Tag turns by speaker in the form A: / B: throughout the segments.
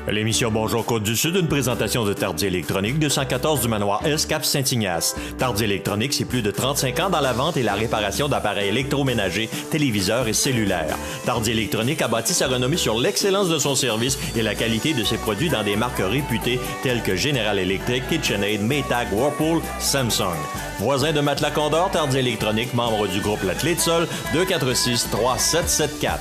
A: L'émission Bonjour Côte-du-Sud, une présentation de Tardy Électronique, 214 du manoir S, Cap Saint-Ignace. Tardy Électronique, c'est plus de 35 ans dans la vente et la réparation d'appareils électroménagers, téléviseurs et cellulaires. Tardy Électronique a bâti sa renommée sur l'excellence de son service et la qualité de ses produits dans des marques réputées telles que General Electric, KitchenAid, Maytag, Whirlpool, Samsung. Voisin de Matelas Condor, Tardy Électronique, membre du groupe La Clé de Sol, 246-3774.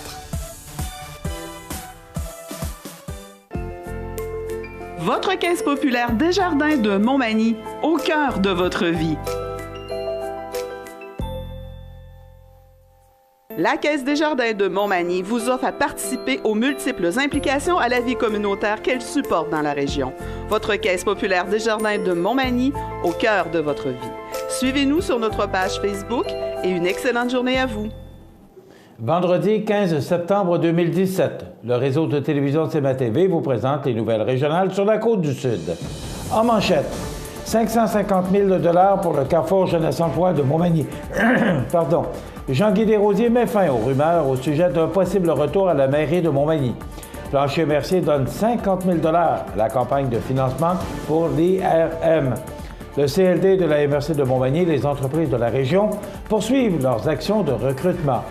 B: Votre caisse populaire Desjardins de Montmagny, au cœur de votre vie. La Caisse Desjardins de Montmagny vous offre à participer aux multiples implications à la vie communautaire qu'elle supporte dans la région. Votre Caisse populaire Desjardins de Montmagny, au cœur de votre vie. Suivez-nous sur notre page Facebook et une excellente journée à vous.
C: Vendredi 15 septembre 2017, le réseau de télévision CMA-TV vous présente les nouvelles régionales sur la Côte-du-Sud. En manchette, 550 000 $ pour le Carrefour Jeunesse-Emploi de Montmagny. Pardon. Jean-Guy Desrosiers met fin aux rumeurs au sujet d'un possible retour à la mairie de Montmagny. Plancher-Mercier donne 50 000 $ à la campagne de financement pour l'IRM. Le CLD de la MRC de Montmagny et les entreprises de la région poursuivent leurs actions de recrutement.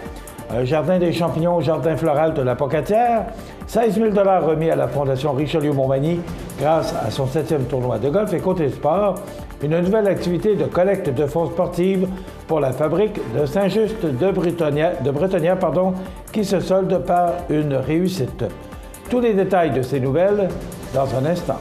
C: Un jardin des champignons au jardin floral de la Pocatière, 16 000 $ remis à la Fondation Richelieu-Montmagny grâce à son 7e tournoi de golf. Et côté sport, une nouvelle activité de collecte de fonds sportifs pour la fabrique de Saint-Just de Bretonnière, qui se solde par une réussite. Tous les détails de ces nouvelles dans un instant.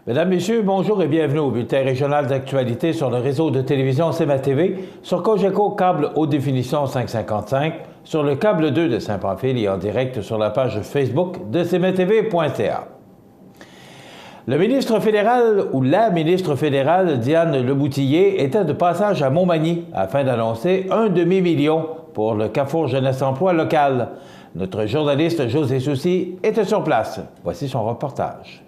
C: Mesdames, Messieurs, bonjour et bienvenue au bulletin régional d'actualité sur le réseau de télévision CMA-TV, sur Cogeco câble haute définition 555, sur le câble 2 de Saint-Pamphile et en direct sur la page Facebook de cmatv.ca. Le ministre fédéral ou la ministre fédérale Diane Leboutillier était de passage à Montmagny afin d'annoncer un demi-million pour le Carrefour Jeunesse-Emploi local. Notre journaliste José Soucy était sur place. Voici son reportage.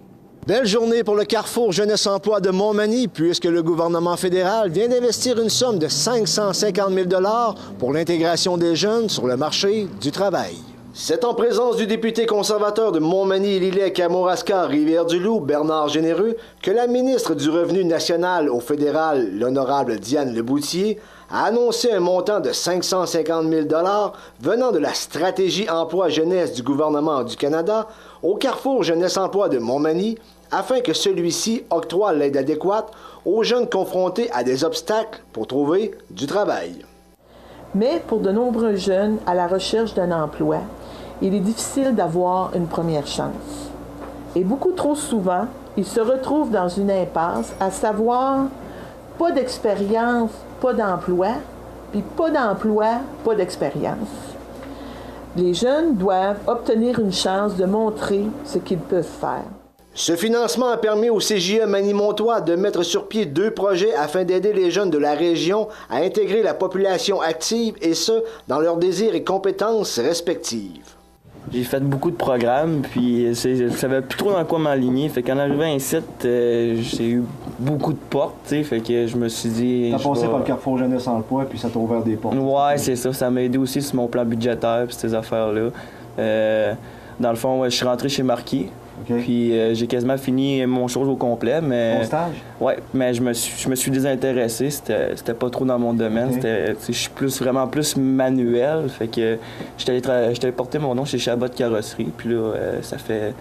D: Belle journée pour le Carrefour Jeunesse-Emploi de Montmagny, puisque le gouvernement fédéral vient d'investir une somme de 550 000 $ pour l'intégration des jeunes sur le marché du travail. C'est en présence du député conservateur de Montmagny-Lillet, Kamouraska, Rivière-du-Loup, Bernard Généreux, que la ministre du Revenu national au fédéral, l'honorable Diane Leboutillier, a annoncé un montant de 550 000 $ venant de la stratégie emploi-jeunesse du gouvernement du Canada au Carrefour Jeunesse-Emploi de Montmagny, afin que celui-ci octroie l'aide adéquate aux jeunes confrontés à des obstacles pour trouver du travail.
E: Mais pour de nombreux jeunes à la recherche d'un emploi, il est difficile d'avoir une première chance. Et beaucoup trop souvent, ils se retrouvent dans une impasse, à savoir pas d'expérience, pas d'emploi, puis pas d'emploi, pas d'expérience. Les jeunes doivent obtenir une chance de montrer ce qu'ils peuvent faire.
D: Ce financement a permis au CJE Magny-Montois de mettre sur pied 2 projets afin d'aider les jeunes de la région à intégrer la population active, et ce, dans leurs désirs et compétences respectives.
F: J'ai fait beaucoup de programmes, puis je savais plus trop dans quoi m'aligner. Fait qu'en arrivant ici, j'ai eu beaucoup de portes, tu sais, fait que je me suis dit...
G: T'as passé par le Carrefour Jeunesse-Emploi, puis ça t'a ouvert des portes.
F: Ouais, c'est ça. Ça m'a aidé aussi sur mon plan budgétaire, puis ces affaires-là. Dans le fond, je suis rentré chez Marquis. Okay. Puis j'ai quasiment fini mon chose au complet, mais...
G: Ton stage?
F: Ouais, mais je me suis désintéressé, c'était pas trop dans mon domaine, okay. Je suis vraiment plus manuel, fait que j'étais allé porter mon nom chez Chabot Carrosserie, puis là, ça fait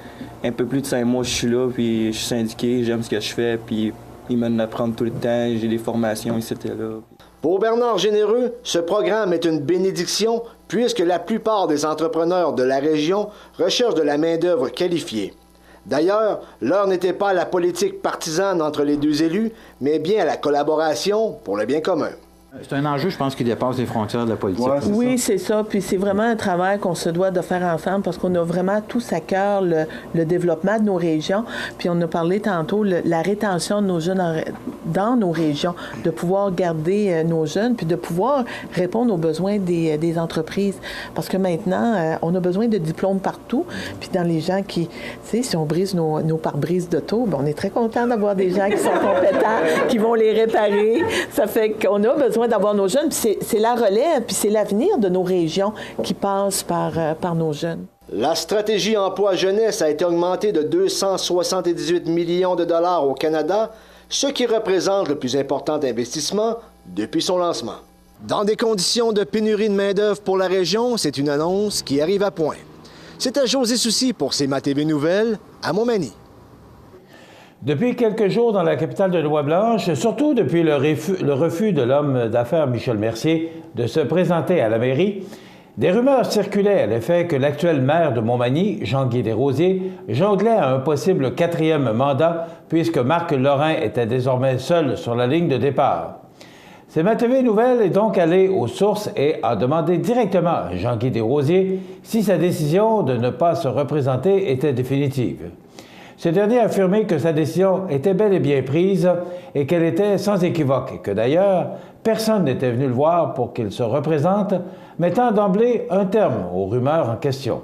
F: un peu plus de 5 mois que je suis là, puis je suis syndiqué, j'aime ce que je fais, puis ils me apprennent tout le temps, j'ai des formations ici et là.
D: Pour Bernard Généreux, ce programme est une bénédiction puisque la plupart des entrepreneurs de la région recherchent de la main-d'œuvre qualifiée. D'ailleurs, l'heure n'était pas à la politique partisane entre les deux élus, mais bien à la collaboration pour le bien commun.
H: C'est un enjeu, je pense, qui dépasse les frontières de la politique.
G: Ouais,
E: Oui, c'est ça. Puis c'est vraiment un travail qu'on se doit de faire ensemble parce qu'on a vraiment tous à cœur le développement de nos régions. Puis on a parlé tantôt la rétention de nos jeunes dans nos régions, de pouvoir garder nos jeunes puis de pouvoir répondre aux besoins des entreprises. Parce que maintenant, on a besoin de diplômes partout. Puis dans les gens qui, tu sais, si on brise nos pare-brises d'auto, ben on est très content d'avoir des gens qui sont compétents, qui vont les réparer. Ça fait qu'on a besoin d'avoir nos jeunes, puis c'est la relève, puis c'est l'avenir de nos régions qui passe par nos jeunes.
D: La stratégie emploi jeunesse a été augmentée de 278 millions de dollars au Canada, ce qui représente le plus important investissement depuis son lancement. Dans des conditions de pénurie de main-d'œuvre pour la région, c'est une annonce qui arrive à point. C'était José Soucy pour CMA-TV Nouvelles à Montmagny.
C: Depuis quelques jours dans la capitale de Noix-Blanche, surtout depuis le refus de l'homme d'affaires Michel Mercier de se présenter à la mairie, des rumeurs circulaient à l'effet que l'actuel maire de Montmagny, Jean-Guy Desrosiers, jonglait à un possible 4e mandat puisque Marc Lorrain était désormais seul sur la ligne de départ. CMA-TV Nouvelles est donc allé aux sources et a demandé directement à Jean-Guy Desrosiers si sa décision de ne pas se représenter était définitive. Ce dernier a affirmé que sa décision était bel et bien prise et qu'elle était sans équivoque et que d'ailleurs, personne n'était venu le voir pour qu'il se représente, mettant d'emblée un terme aux rumeurs en question.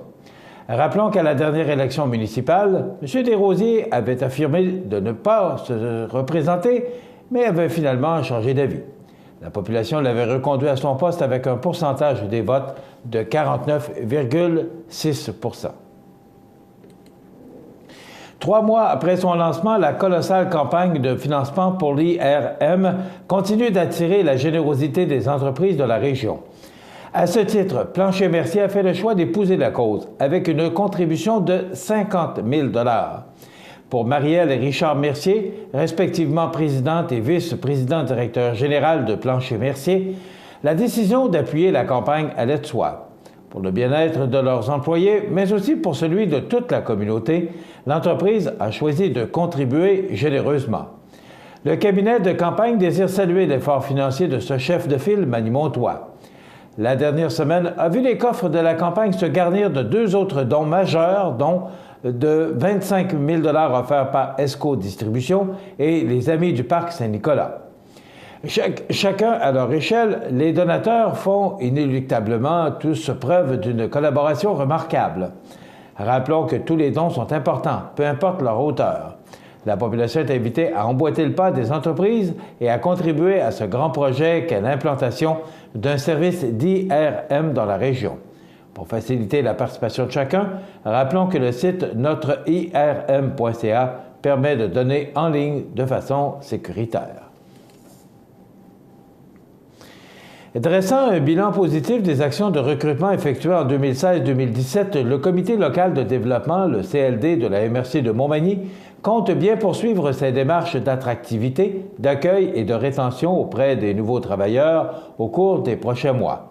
C: Rappelons qu'à la dernière élection municipale, M. Desrosiers avait affirmé de ne pas se représenter, mais avait finalement changé d'avis. La population l'avait reconduit à son poste avec un pourcentage des votes de 49,6 %. 3 mois après son lancement, la colossale campagne de financement pour l'IRM continue d'attirer la générosité des entreprises de la région. À ce titre, Plancher Mercier a fait le choix d'épouser la cause avec une contribution de 50 000 $. Pour Marielle et Richard Mercier, respectivement présidente et vice-président directeur général de Plancher Mercier, la décision d'appuyer la campagne allait de soi. Pour le bien-être de leurs employés, mais aussi pour celui de toute la communauté, l'entreprise a choisi de contribuer généreusement. Le cabinet de campagne désire saluer l'effort financier de ce chef de file manimontois. La dernière semaine a vu les coffres de la campagne se garnir de 2 autres dons majeurs, dont de 25 000 $ offerts par ESCO Distribution et les Amis du Parc Saint-Nicolas. Chacun à leur échelle, les donateurs font inéluctablement tous preuve d'une collaboration remarquable. Rappelons que tous les dons sont importants, peu importe leur hauteur. La population est invitée à emboîter le pas des entreprises et à contribuer à ce grand projet qu'est l'implantation d'un service d'IRM dans la région. Pour faciliter la participation de chacun, rappelons que le site notreirm.ca permet de donner en ligne de façon sécuritaire. Dressant un bilan positif des actions de recrutement effectuées en 2016-2017, le Comité local de développement, le CLD de la MRC de Montmagny, compte bien poursuivre ses démarches d'attractivité, d'accueil et de rétention auprès des nouveaux travailleurs au cours des prochains mois.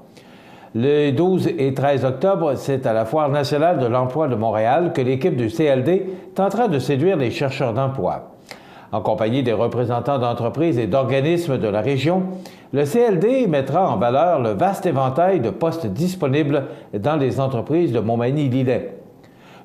C: Le 12 et 13 octobre, c'est à la Foire nationale de l'emploi de Montréal que l'équipe du CLD tentera de séduire les chercheurs d'emploi. En compagnie des représentants d'entreprises et d'organismes de la région, le CLD mettra en valeur le vaste éventail de postes disponibles dans les entreprises de Montmagny-Lillet.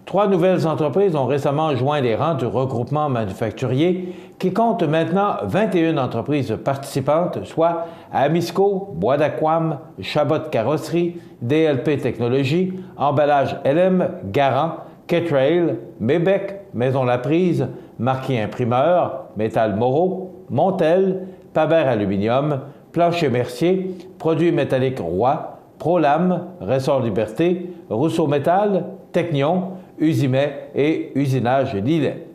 C: 3 nouvelles entreprises ont récemment joint les rangs du regroupement manufacturier qui compte maintenant 21 entreprises participantes, soit Amisco, Bois d'Aquam, Chabot Carrosserie, DLP Technologies, Emballage LM, Garant, Ketrail, Mébec, Maison Laprise, Marquis Imprimeur, Métal Moreau, Montel, Pabert Aluminium, Plancher Mercier, Produits métalliques Roy, Prolam, Ressort Liberté, Rousseau Métal, Technion, Usimet et Usinage Lillet.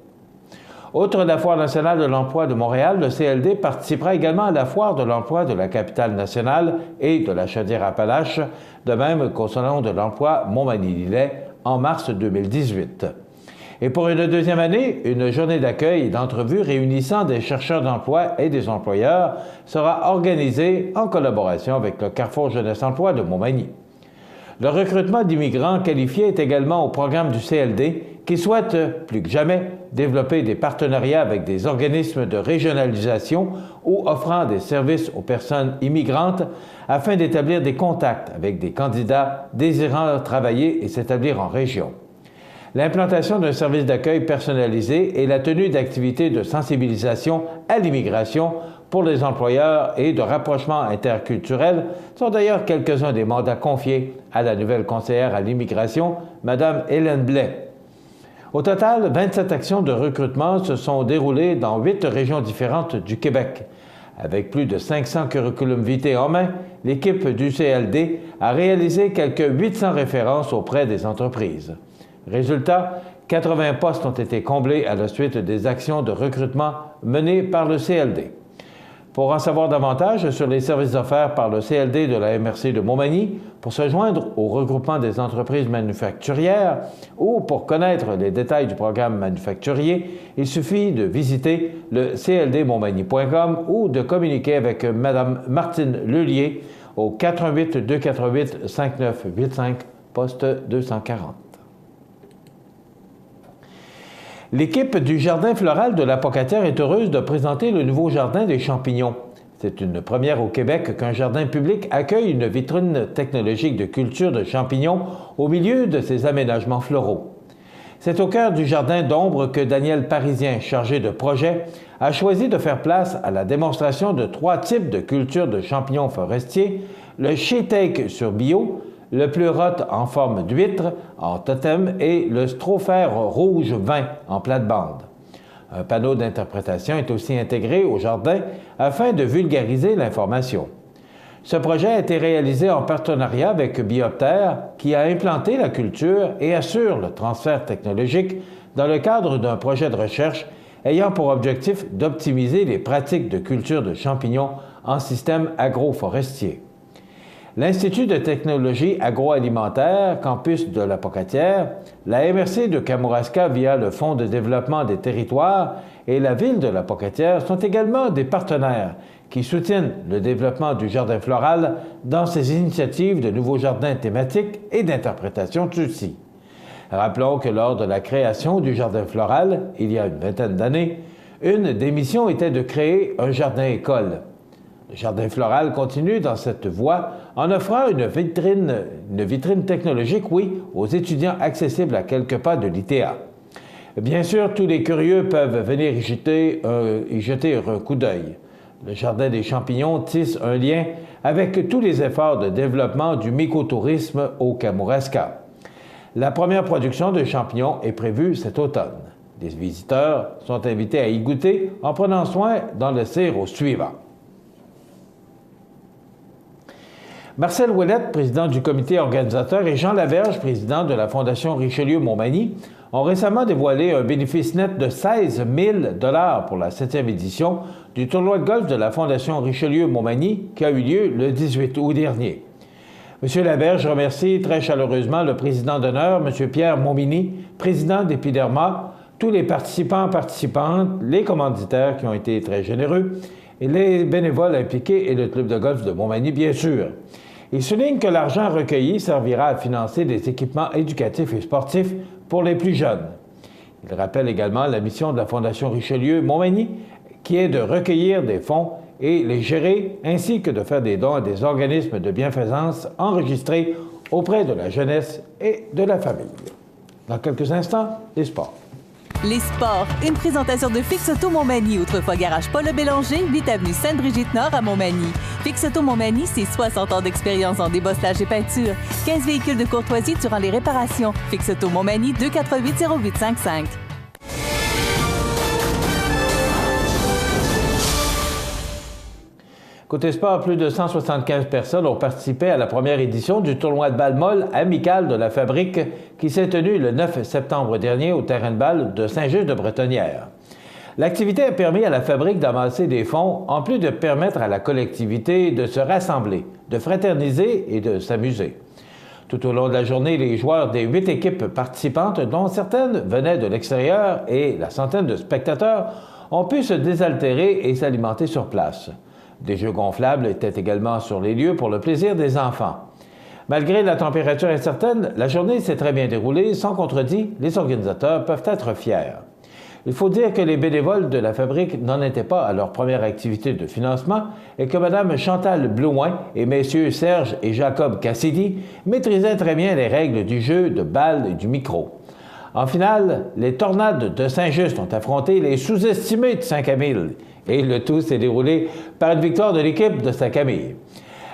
C: Outre la Foire nationale de l'emploi de Montréal, le CLD participera également à la Foire de l'emploi de la capitale nationale et de la Et pour une deuxième année, une journée d'accueil et d'entrevue réunissant des chercheurs d'emploi et des employeurs sera organisée en collaboration avec le Carrefour Jeunesse Emploi de Montmagny. Le recrutement d'immigrants qualifiés est également au programme du CLD qui souhaite, plus que jamais, développer des partenariats avec des organismes de régionalisation ou offrant des services aux personnes immigrantes afin d'établir des contacts avec des candidats désirant travailler et s'établir en région. L'implantation d'un service d'accueil personnalisé et la tenue d'activités de sensibilisation à l'immigration pour les employeurs et de rapprochement interculturel sont d'ailleurs quelques-uns des mandats confiés à la nouvelle conseillère à l'immigration, Mme Hélène Blais. Au total, 27 actions de recrutement se sont déroulées dans 8 régions différentes du Québec. Avec plus de 500 curriculum vitae en main, l'équipe du CLD a réalisé quelques 800 références auprès des entreprises. Résultat, 80 postes ont été comblés à la suite des actions de recrutement menées par le CLD. Pour en savoir davantage sur les services offerts par le CLD de la MRC de Montmagny, pour se joindre au regroupement des entreprises manufacturières ou pour connaître les détails du programme manufacturier, il suffit de visiter le cldmontmagny.com ou de communiquer avec Mme Martine Lelier au 418 248 5985, poste 240. L'équipe du Jardin floral de la Pocatière est heureuse de présenter le nouveau Jardin des champignons. C'est une première au Québec qu'un jardin public accueille une vitrine technologique de culture de champignons au milieu de ses aménagements floraux. C'est au cœur du jardin d'ombre que Daniel Parisien, chargé de projet, a choisi de faire place à la démonstration de 3 types de cultures de champignons forestiers, le Shea-Take sur bio, le pleurote en forme d'huître en totem et le strophère rouge vin en plate-bande. Un panneau d'interprétation est aussi intégré au jardin afin de vulgariser l'information. Ce projet a été réalisé en partenariat avec Bioptère, qui a implanté la culture et assure le transfert technologique dans le cadre d'un projet de recherche ayant pour objectif d'optimiser les pratiques de culture de champignons en système agroforestier. L'Institut de technologie agroalimentaire, campus de la Pocatière, la MRC de Kamouraska via le Fonds de développement des territoires et la Ville de la Pocatière sont également des partenaires qui soutiennent le développement du jardin floral dans ses initiatives de nouveaux jardins thématiques et d'interprétation de ceux-ci. Rappelons que lors de la création du jardin floral, il y a une vingtaine d'années, une des missions était de créer un jardin-école. Le jardin floral continue dans cette voie en offrant une vitrine technologique, oui, aux étudiants accessibles à quelques pas de l'ITA. Bien sûr, tous les curieux peuvent venir y jeter un coup d'œil. Le jardin des champignons tisse un lien avec tous les efforts de développement du mycotourisme au Kamouraska. La première production de champignons est prévue cet automne. Les visiteurs sont invités à y goûter en prenant soin d'en laisser au suivant. Marcel Ouellette, président du comité organisateur, et Jean Laverge, président de la Fondation Richelieu-Montmagny, ont récemment dévoilé un bénéfice net de 16 000 $ pour la 7e édition du tournoi de golf de la Fondation Richelieu-Montmagny qui a eu lieu le 18 août dernier. M. Laverge remercie très chaleureusement le président d'honneur, M. Pierre Montminy, président d'Epiderma, tous les participantes, les commanditaires qui ont été très généreux, et les bénévoles impliqués et le club de golf de Montmagny, bien sûr. Il souligne que l'argent recueilli servira à financer des équipements éducatifs et sportifs pour les plus jeunes. Il rappelle également la mission de la Fondation Richelieu-Montmagny, qui est de recueillir des fonds et les gérer, ainsi que de faire des dons à des organismes de bienfaisance enregistrés auprès de la jeunesse et de la famille. Dans quelques instants, les sports.
I: Les sports, une présentation de Fix Auto Montmagny, autrefois garage Paul Bélanger, 8 avenue Sainte-Brigitte-Nord à Montmagny. Fix Auto Montmagny, c'est 60 ans d'expérience en débosselage et peinture. 15 véhicules de courtoisie durant les réparations. Fix Auto Montmagny, 248-0855.
C: Côté sport, plus de 175 personnes ont participé à la première édition du tournoi de balle molle amical de la Fabrique qui s'est tenu le 9 septembre dernier au terrain de balle de Saint-Just-de-Bretonnière. L'activité a permis à la Fabrique d'amasser des fonds, en plus de permettre à la collectivité de se rassembler, de fraterniser et de s'amuser. Tout au long de la journée, les joueurs des 8 équipes participantes, dont certaines venaient de l'extérieur, et la centaine de spectateurs ont pu se désaltérer et s'alimenter sur place. Des jeux gonflables étaient également sur les lieux pour le plaisir des enfants. Malgré la température incertaine, la journée s'est très bien déroulée. Sans contredit, les organisateurs peuvent être fiers. Il faut dire que les bénévoles de la Fabrique n'en étaient pas à leur première activité de financement et que Mme Chantal Blouin et messieurs Serge et Jacob Cassidy maîtrisaient très bien les règles du jeu, de balle et du micro. En finale, les Tornades de Saint-Just ont affronté les sous-estimés de Saint-Camille et le tout s'est déroulé par une victoire de l'équipe de Saint-Camille.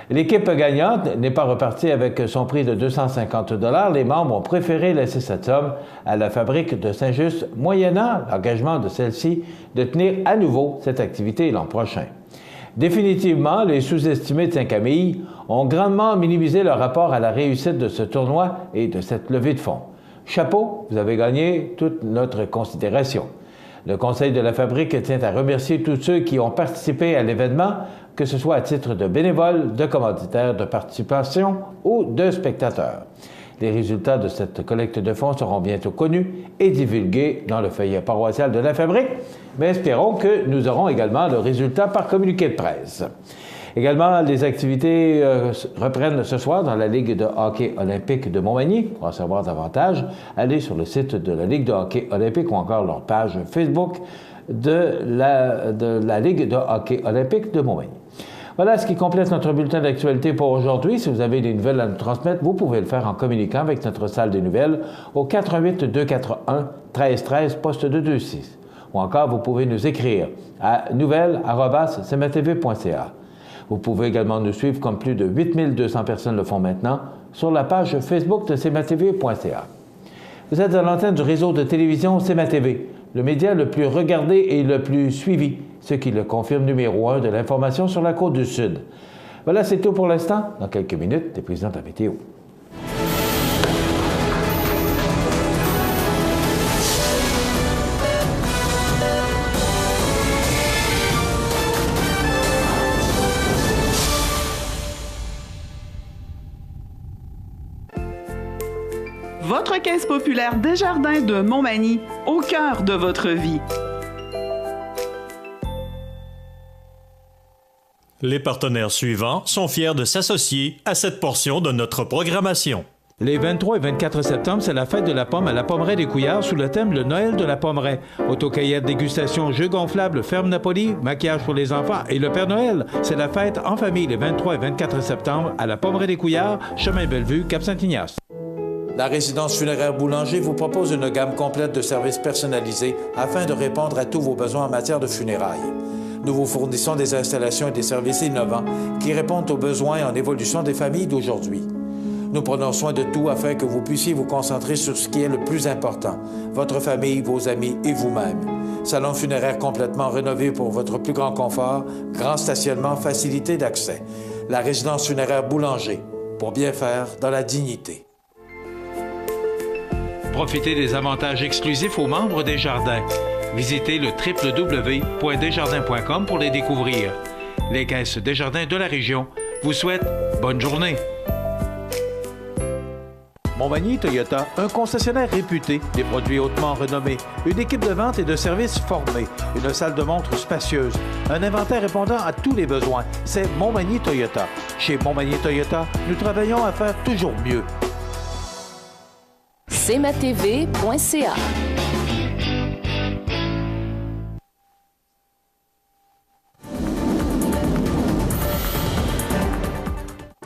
C: L'équipe gagnante n'est pas repartie avec son prix de 250 $. Les membres ont préféré laisser cette somme à la Fabrique de Saint-Just, moyennant l'engagement de celle-ci de tenir à nouveau cette activité l'an prochain. Définitivement, les sous-estimés de Saint-Camille ont grandement minimisé leur rapport à la réussite de ce tournoi et de cette levée de fonds. Chapeau, vous avez gagné toute notre considération. Le Conseil de la Fabrique tient à remercier tous ceux qui ont participé à l'événement, que ce soit à titre de bénévoles, de commanditaires, de participation ou de spectateurs. Les résultats de cette collecte de fonds seront bientôt connus et divulgués dans le feuillet paroissial de la Fabrique, mais espérons que nous aurons également le résultat par communiqué de presse. Également, les activités reprennent ce soir dans la Ligue de hockey olympique de Montmagny. Pour en savoir davantage, allez sur le site de la Ligue de hockey olympique ou encore leur page Facebook de la Ligue de hockey olympique de Montmagny. Voilà ce qui complète notre bulletin d'actualité pour aujourd'hui. Si vous avez des nouvelles à nous transmettre, vous pouvez le faire en communiquant avec notre salle des nouvelles au 88 241 1313 poste 226. Ou encore, vous pouvez nous écrire à nouvelles@cmatv.ca. Vous pouvez également nous suivre, comme plus de 8200 personnes le font maintenant, sur la page Facebook de cmatv.ca. Vous êtes à l'antenne du réseau de télévision CMA-TV, le média le plus regardé et le plus suivi, ce qui le confirme numéro 1 de l'information sur la Côte-du-Sud. Voilà, c'est tout pour l'instant. Dans quelques minutes, les présidents de la météo.
B: Votre caisse populaire Desjardins de Montmagny, au cœur de votre vie.
A: Les partenaires suivants sont fiers de s'associer à cette portion de notre programmation.
C: Les 23 et 24 septembre, c'est la fête de la pomme à la Pommeraie des Couillards sous le thème Le Noël de la Pommeraie. Autocueillette, dégustation, jeux gonflables, ferme Napoli, maquillage pour les enfants et le Père Noël. C'est la fête en famille les 23 et 24 septembre à la Pommeraie des Couillards, chemin Bellevue, Cap-Saint-Ignace. La résidence funéraire Boulanger vous propose une gamme complète de services personnalisés afin de répondre à tous vos besoins en matière de funérailles. Nous vous fournissons des installations et des services innovants qui répondent aux besoins en évolution des familles d'aujourd'hui. Nous prenons soin de tout afin que vous puissiez vous concentrer sur ce qui est le plus important, votre famille, vos amis et vous-même. Salon funéraire complètement rénové pour votre plus grand confort, grand stationnement, facilité d'accès. La résidence funéraire Boulanger, pour bien faire dans la dignité. Profitez des avantages exclusifs aux membres des Jardins. Visitez le www.desjardins.com pour les découvrir. Les caisses Desjardins de la région vous souhaitent bonne journée. Montmagny Toyota, un concessionnaire réputé, des produits hautement renommés, une équipe de vente et de services formée, une salle de montre spacieuse, un inventaire répondant à tous les besoins. C'est Montmagny Toyota. Chez Montmagny Toyota, nous travaillons à faire toujours mieux.
J: cmatv.ca.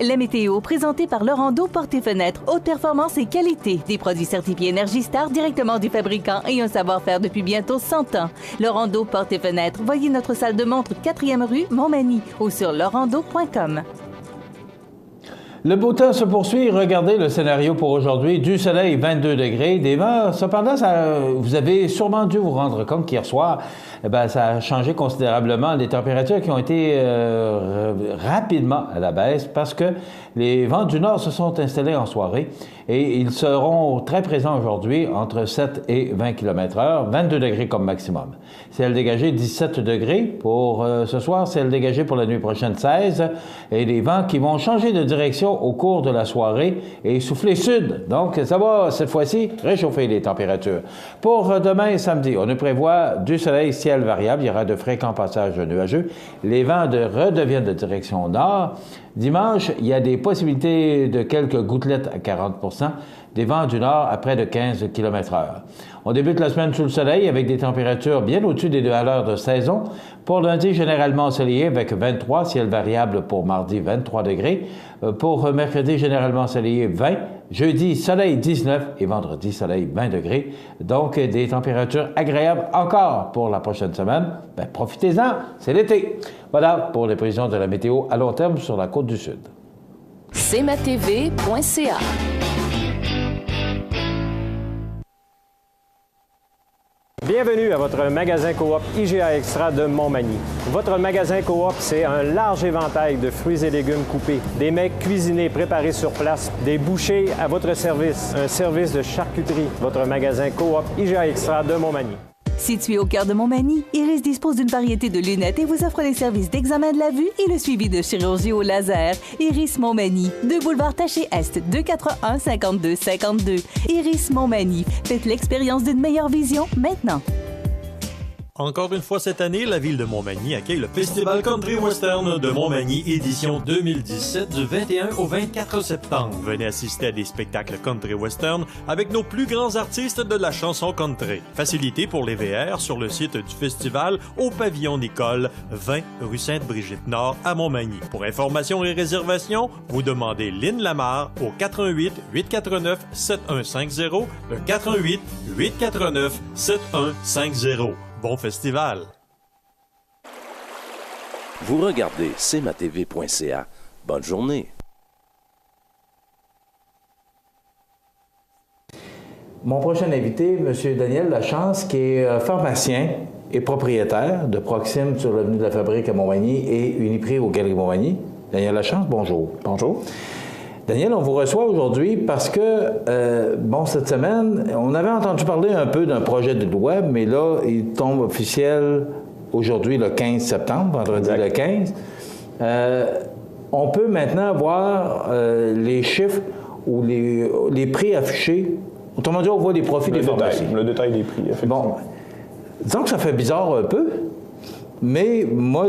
I: La météo, présentée par Laurando Portes et Fenêtres, haute performance et qualité. Des produits certifiés Énergie Star directement du fabricant et un savoir-faire depuis bientôt 100 ans. Laurando Portes et Fenêtres, voyez notre salle de montre 4e rue Montmagny ou sur laurando.com.
C: Le beau temps se poursuit. Regardez le scénario pour aujourd'hui. Du soleil, 22 degrés. Des vents, cependant, vous avez sûrement dû vous rendre compte qu'hier soir, ça a changé considérablement. Les températures qui ont été rapidement à la baisse parce que Les vents du nord se sont installés en soirée et ils seront très présents aujourd'hui entre 7 et 20 km/h, 22 degrés comme maximum. Ciel dégagé 17 degrés pour ce soir, ciel dégagé pour la nuit prochaine 16 et des vents qui vont changer de direction au cours de la soirée et souffler sud. Donc ça va cette fois-ci réchauffer les températures. Pour demain et samedi, on nous prévoit du soleil, ciel variable, il y aura de fréquents passages nuageux. Les vents redeviennent de direction nord. Dimanche, il y a des possibilités de quelques gouttelettes à 40 %, des vents du nord à près de 15 km/h. On débute la semaine sous le soleil avec des températures bien au-dessus des valeurs de saison. Pour lundi, généralement ensoleillé avec 23, ciel variable pour mardi 23 degrés. Pour mercredi, généralement ensoleillé 20. Jeudi, soleil 19 et vendredi, soleil 20 degrés. Donc, des températures agréables encore pour la prochaine semaine. Bien, profitez-en, c'est l'été. Voilà pour les prévisions de la météo à long terme sur la côte du Sud.
J: cmatv.ca.
K: Bienvenue à votre magasin Coop IGA Extra de Montmagny. Votre magasin Coop, c'est un large éventail de fruits et légumes coupés, des mets cuisinés préparés sur place, des bouchées à votre service, un service de charcuterie. Votre magasin Coop IGA Extra de Montmagny.
I: Situé au cœur de Montmagny, Iris dispose d'une variété de lunettes et vous offre les services d'examen de la vue et le suivi de chirurgie au laser. Iris Montmagny, 2 boulevard Taché-Est, 241-5252. Iris Montmagny, faites l'expérience d'une meilleure vision maintenant.
A: Encore une fois cette année, la ville de Montmagny accueille le Festival Country Western de Montmagny, édition 2017, du 21 au 24 septembre. Venez assister à des spectacles country western avec nos plus grands artistes de la chanson country. Facilité pour les VR sur le site du festival au pavillon Nicole, 20 rue Sainte-Brigitte-Nord à Montmagny. Pour informations et réservations, vous demandez Lynn Lamarre au 88 849 7150, le 88 849 7150. Bon festival!
L: Vous regardez cmatv.ca. Bonne journée!
C: Mon prochain invité, M. Daniel Lachance, qui est pharmacien et propriétaire de Proxime sur l'avenue de la Fabrique à Montmagny et Uniprix aux Galeries Montmagny. Daniel Lachance, bonjour.
M: Bonjour.
C: Daniel, on vous reçoit aujourd'hui parce que, cette semaine, on avait entendu parler un peu d'un projet de loi, mais là, il tombe officiel aujourd'hui, le 15 septembre, vendredi le 15. On peut maintenant voir les chiffres ou les prix affichés. Autrement dit, on voit les profits des pharmacies.
M: Le détail des prix, effectivement.
C: Bon, disons que ça fait bizarre un peu. Mais moi,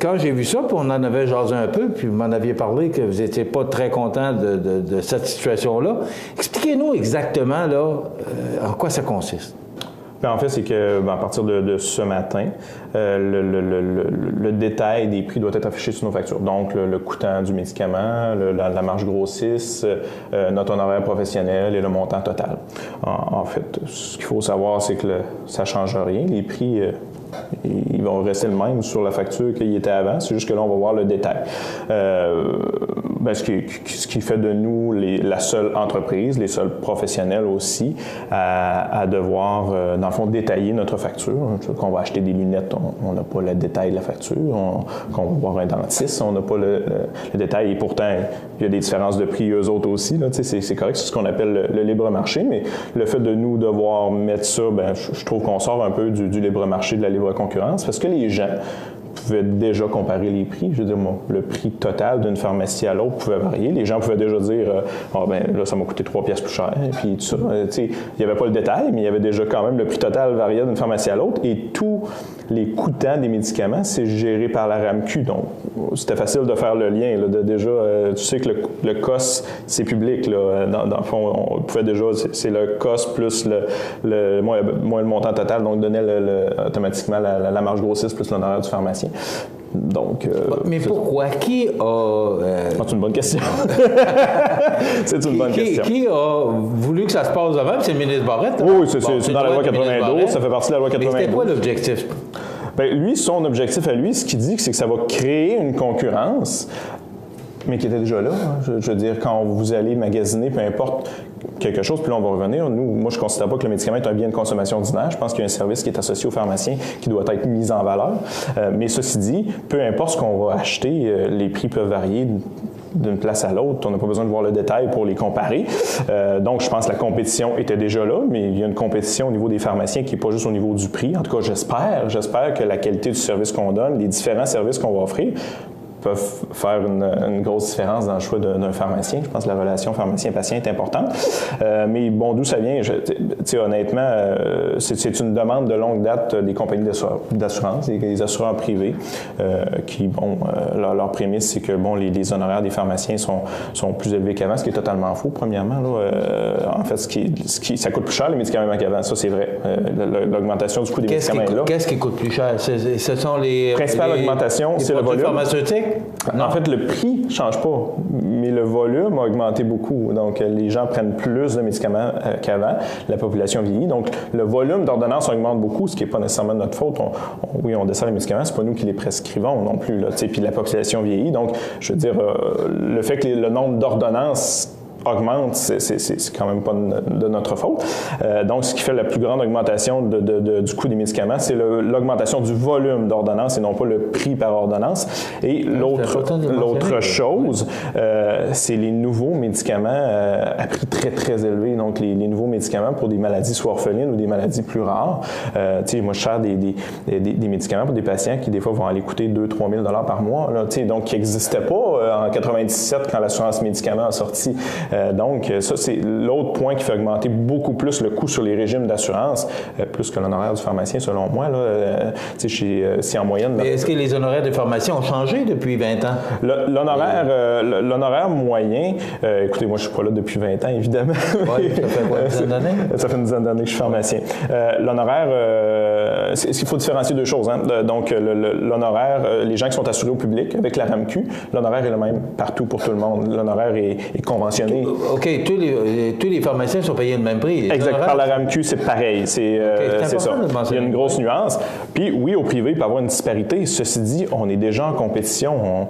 C: quand j'ai vu ça, puis on en avait jasé un peu, puis vous m'en aviez parlé que vous n'étiez pas très content de cette situation-là. Expliquez-nous exactement là, en quoi ça consiste.
M: Bien, en fait, c'est que à partir de ce matin, le détail des prix doit être affiché sur nos factures. Donc, le coûtant du médicament, la marge grossiste, notre honoraire professionnel et le montant total. En fait, ce qu'il faut savoir, c'est que ça ne change rien. Les prix... ils vont rester le même sur la facture qu'il était avant, c'est juste que là, on va voir le détail. Ce qui fait de nous la seule entreprise, les seuls professionnels aussi, à devoir, dans le fond, détailler notre facture. Quand on va acheter des lunettes, on n'a pas le détail de la facture. Quand on va voir un dentiste, on n'a pas le détail. Et pourtant, il y a des différences de prix, eux autres aussi. Là, c'est correct, c'est ce qu'on appelle le libre marché, mais le fait de nous devoir mettre ça, je trouve qu'on sort un peu du libre marché, de la libre concurrence, parce que les gens pouvaient déjà comparer les prix. Je veux dire, le prix total d'une pharmacie à l'autre pouvait varier. Les gens pouvaient déjà dire là, ça m'a coûté 3 piastres plus cher, et puis tout ça. Il n'y avait pas le détail, mais il y avait déjà quand même le prix total variait d'une pharmacie à l'autre, et tous les coûtants des médicaments, c'est géré par la RAMQ. Donc, c'était facile de faire le lien. Là, déjà, tu sais que le COS, c'est public. Là, dans le fond, on pouvait déjà, c'est le COS plus moins le montant total, donc donnait automatiquement la marge grossiste plus l'honoraire du pharmacien. Donc,
C: mais pourquoi? Qui a...
M: C'est une bonne question. C'est une bonne question.
C: Qui a voulu que ça se passe avant? C'est le ministre Barrette?
M: Oui, c'est dans la loi 92. Ça fait partie de la loi 92.
C: Mais c'était quoi l'objectif?
M: Lui, son objectif à lui, ce qu'il dit, c'est que ça va créer une concurrence, mais qui était déjà là. Je veux dire, quand vous allez magasiner, peu importe quelque chose, puis là, on va revenir. Moi, je ne considère pas que le médicament est un bien de consommation ordinaire. Je pense qu'il y a un service qui est associé aux pharmaciens qui doit être mis en valeur. Mais ceci dit, peu importe ce qu'on va acheter, les prix peuvent varier d'une place à l'autre. On n'a pas besoin de voir le détail pour les comparer. Donc, je pense que la compétition était déjà là, mais il y a une compétition au niveau des pharmaciens qui n'est pas juste au niveau du prix. En tout cas, j'espère que la qualité du service qu'on donne, les différents services qu'on va offrir, peuvent faire une grosse différence dans le choix d'un pharmacien. Je pense que la relation pharmacien-patient est importante. Mais bon, d'où ça vient? Honnêtement, c'est une demande de longue date des compagnies d'assurance, des assureurs privés, qui, bon, leur prémisse, c'est que, bon, les honoraires des pharmaciens sont plus élevés qu'avant, ce qui est totalement faux, premièrement. Là. En fait, ça coûte plus cher, les médicaments qu'avant. Ça, c'est vrai. L'augmentation du coût des médicaments est là.
C: Qu'est-ce qui coûte plus cher? Ce sont les...
M: Principale augmentation, c'est le volume.
C: Pharmaceutiques?
M: En fait, le prix ne change pas, mais le volume a augmenté beaucoup. Donc, les gens prennent plus de médicaments qu'avant. La population vieillit. Donc, le volume d'ordonnances augmente beaucoup, ce qui n'est pas nécessairement de notre faute. Oui, on dessert les médicaments, c'est pas nous qui les prescrivons non plus. Puis la population vieillit. Donc, je veux dire, le fait que le nombre d'ordonnances augmente, c'est quand même pas de notre faute. Donc, ce qui fait la plus grande augmentation du coût des médicaments, c'est l'augmentation du volume d'ordonnance et non pas le prix par ordonnance. Et l'autre chose, c'est les nouveaux médicaments à prix très, très élevé. Donc, les nouveaux médicaments pour des maladies soit orphelines ou des maladies plus rares. Moi, je sers des médicaments pour des patients qui, des fois, vont aller coûter 2-3 000 $ par mois. Là, donc, qui n'existaient pas en 1997 quand l'assurance médicaments a sorti. Donc, ça, c'est l'autre point qui fait augmenter beaucoup plus le coût sur les régimes d'assurance, plus que l'honoraire du pharmacien, selon moi. C'est en moyenne...
C: Mais est-ce que les honoraires des pharmaciens ont changé depuis 20 ans?
M: L'honoraire moyen... écoutez, moi, je ne suis pas là depuis 20 ans, évidemment.
C: Oui, ça fait quoi, une dizaine d'années?
M: Ça fait une dizaine d'années que je suis pharmacien. L'honoraire... il faut différencier deux choses. Donc, l'honoraire, les gens qui sont assurés au public avec la RAMQ, l'honoraire est le même partout pour tout le monde. L'honoraire est conventionné.
C: OK, tous les pharmaciens sont payés le même prix.
M: Exact. Par la RAMQ, c'est pareil. C'est ça. Il y a une grosse nuance. Puis oui, au privé, il peut y avoir une disparité. Ceci dit, on est déjà en compétition.